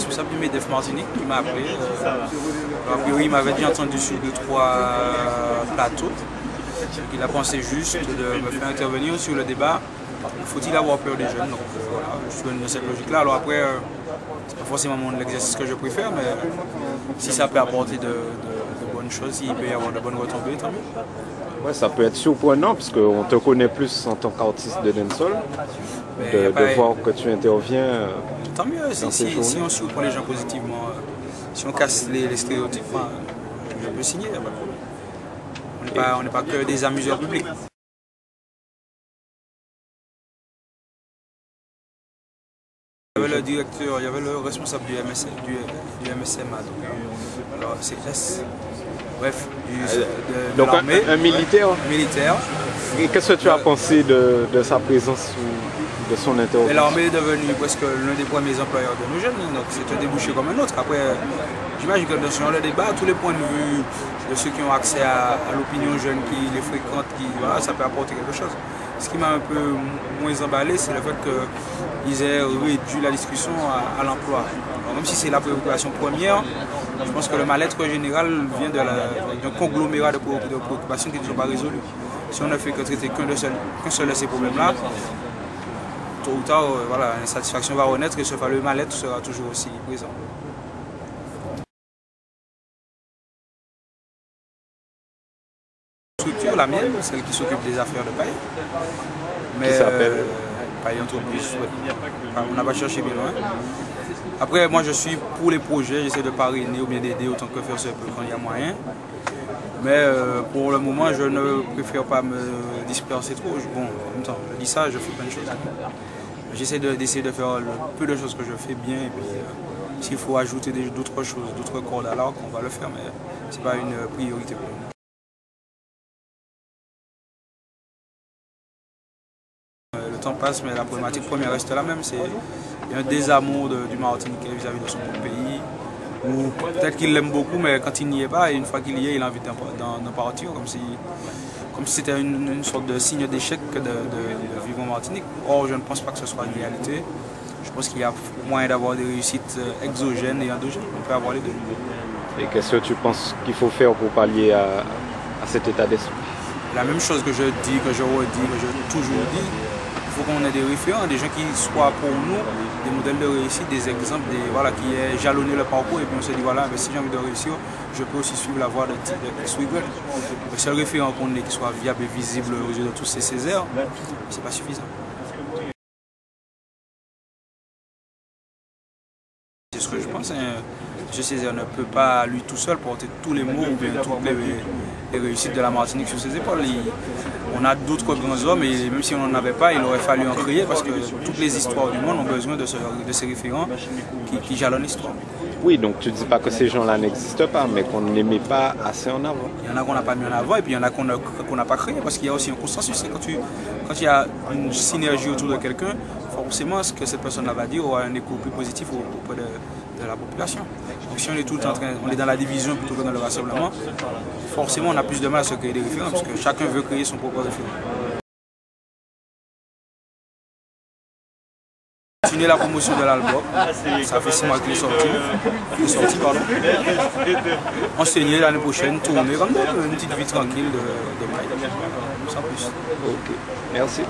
responsable du MEDEF Martinique qui m'a appelé. A priori, il m'avait déjà entendu sur 2-3 plateaux. Il a pensé juste de me faire intervenir sur le débat. Faut-il avoir peur des jeunes? Donc voilà, je suis dans cette logique-là. Alors après, c'est pas forcément l'exercice que je préfère, mais si ça peut apporter de bonnes choses, s'il peut y avoir de bonnes retombées, tant mieux. Ouais, ça peut être surprenant parce qu'on te connaît plus en tant qu'artiste de dancehall, de voir que tu interviens. Tant mieux, si on surprend les gens positivement, si on casse les stéréotypes, je peux signer, il n'y a pas de problème. On n'est pas que des amuseurs publics. Il y avait le directeur, il y avait le responsable du MSMA, alors c'est bref, de donc l'armée. Un militaire. Militaire. Et qu'est-ce que tu as pensé de sa présence ou de son intervention? L'armée est devenue presque l'un des premiers employeurs de nos jeunes, donc c'est un débouché comme un autre. Après, j'imagine que dans le débat, tous les points de vue de ceux qui ont accès à l'opinion jeune, qui les fréquentent, voilà, ça peut apporter quelque chose. Ce qui m'a un peu moins emballé, c'est le fait qu'ils aient réduit la discussion à l'emploi. Même si c'est la préoccupation première, je pense que le mal-être général vient d'un conglomérat de préoccupations qui ne sont pas résolues. Si on ne fait que traiter qu'un seul de ces problèmes-là, tôt ou tard, voilà, l'insatisfaction va renaître et ce fameux mal-être sera toujours aussi présent. Structure, la mienne, celle qui s'occupe des affaires de paille. Mais, qui s'appelle Paille Entreprise. On n'a pas cherché bien loin. Après, moi je suis pour les projets, j'essaie de parrainer ou bien d'aider autant que faire se peut quand il y a moyen. Mais pour le moment, je ne préfère pas me disperser trop. Bon, en même temps, je dis ça, je fais plein de choses. J'essaie d'essayer de faire le peu de choses que je fais bien. Et puis, s'il faut ajouter d'autres choses, d'autres cordes à l'arc, on va le faire. Mais ce n'est pas une priorité pour moi. Le temps passe, mais la problématique première reste la même. C'est un désamour du Martiniquais vis-à-vis de son pays. Ou peut-être qu'il l'aime beaucoup, mais quand il n'y est pas, et une fois qu'il y est, il a envie d'en partir, comme si c'était une sorte de signe d'échec de vivre en Martinique. Or, je ne pense pas que ce soit une réalité. Je pense qu'il y a moyen d'avoir des réussites exogènes et endogènes. On peut avoir les deux. Et qu'est-ce que tu penses qu'il faut faire pour pallier à cet état d'esprit? La même chose que je dis, que je redis, que j'ai toujours dit. Il faut qu'on ait des référents, des gens qui soient pour nous des modèles de réussite, des exemples, voilà, qui aient jalonné le parcours et puis on se dit voilà, si j'ai envie de réussir, je peux aussi suivre la voie de Chris Wiggle. Le seul référent qu'on ait qui soit viable et visible aux yeux de tous ces Césaires, c'est pas suffisant. C'est ce que je pense. M. Césaire ne peut pas, à lui tout seul, porter tous les mots ou bien toutes les réussites de la Martinique sur ses épaules. On a d'autres grands hommes et même si on n'en avait pas, il aurait fallu en créer parce que toutes les histoires du monde ont besoin de ces référents qui jalonnent l'histoire. Oui, donc tu ne dis pas que ces gens-là n'existent pas, mais qu'on ne les met pas assez en avant. Il y en a qu'on n'a pas mis en avant et puis il y en a qu'on n'a pas créé parce qu'il y a aussi un consensus. Quand il y a une synergie autour de quelqu'un, forcément ce que cette personne va dire aura un écho plus positif auprès de la population. Donc si on est tout le temps on est dans la division plutôt que dans le rassemblement, forcément on a plus de mal à se créer des référents parce que chacun veut créer son propre référent. Continuer la promotion de l'album, ça fait 6 mois qu'il est sorti, enseigner l'année prochaine, tourner comme une petite vie tranquille de maille, sans plus. Ok, merci.